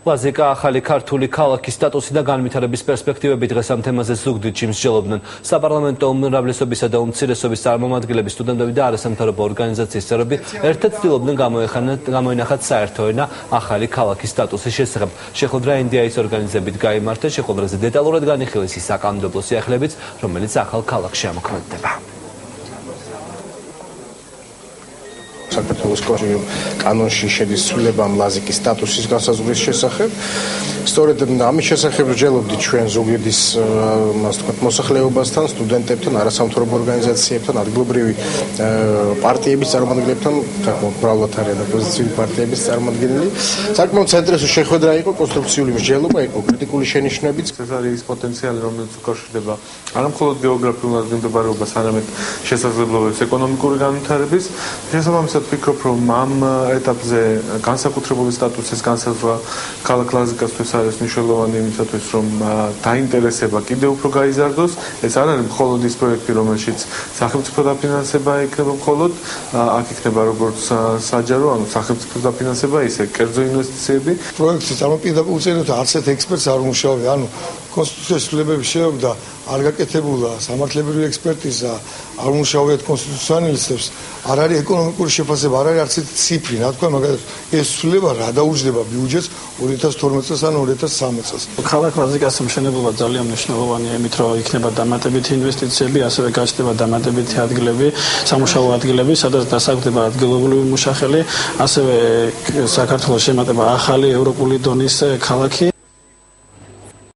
ლაზიკა ახალი ქართული ქალაქის სტატუსი და განვითარების პერსპექტივები დღეს ამ თემაზე ზუგდიდში მსჯელობდნენ საპარლამენტო უმრავლესობისა და უმცირესობის წარმომადგენლები, სტუდენტები და არასამთავრობო ორგანიზაციის წევრები ერთად ცდილობდნენ გამოინახათ საერთო ენა ახალი ქალაქის სტატუსის შესახებ. შეხვედრა NDI-ის ორგანიზებით გაიმართა, შეხვედრაზე დეტალურად განიხილეს ის საკანონმდებლო სიახლეებიც, რომელიც ახალ ქალაქში ამოქმედდება. საქართველოს კანონში შედის ცვლილება ლაზიკის სტატუსის განსაზღვრის შესახებ. სწორედ ამის შესახებ ვსჯელობდით ჩვენ ზუგდიდის მოსახლეობასთან, სტუდენტებთან, არასამთავრობო ორგანიზაციებთან, ადგილობრივი პარტიების წარმომადგენლებთან, მრავლად არიან ოპოზიციური პარტიების წარმომადგენლები. საკმაოდ საინტერესო შეხვედრა იყო, კონსტრუქციული მსჯელობა იყო, კრიტიკული შენიშვნებიც. ეს არის ის პოტენციალი, რომელიც უკავშირდება არა მხოლოდ გეოგრაფიულ ადგილმდებარეობას, არამედ შესაძლებლობებს ეკონომიკური განვითარების. შესაბამისად ვფიქრობ, რომ ამ ეტაპზე განსაკუთრებული სტატუსის განსაზღვრა ქალაქ ლაზიკასთვის არის მნიშვნელოვანი იმისათვის, რომ დაინტერესება კიდევ უფრო გაიზარდოს. ეს არ არის მხოლოდ ის პროექტი, რომელშიც სახელმწიფო დაფინანსება იქნება მხოლოდ, აქ იქნება როგორც საჯარო, ანუ სახელმწიფო დაფინანსება, ისე კერძო ინვესტიციები. პროექტის წარმატებები უწევთ არც ერთ ექსპერტს არ უმუშავია, ანუ კონსტიტუციის ცვლილებების შედეგდა არ გაკეთებულა სამართლებრივი ექსპერტიზა, არ უმუშავიათ კონსტიტუციონალისტებს, არ არის ეკონომიკური შეფასება, არ არის არც ერთი ციფრი, რა თქვა, მაგალითად ეს ცვლილება რა დაუჯდება ბიუჯეტს 2012 წელს ან 2013 წელს. ქალაქ ლაზიკას მშენებლობა ძალიან მნიშვნელოვანია, იმით რომ იქნება დამატებითი ინვესტიციები, ასევე გაჩნდება დამატებითი ადგილები, სამუშაო ადგილები, სადაც დასაქმდება ადგილობრივი მუშახელი, ასევე საქართველოს შემატება ახალი ევროპული დონის ქალაქი.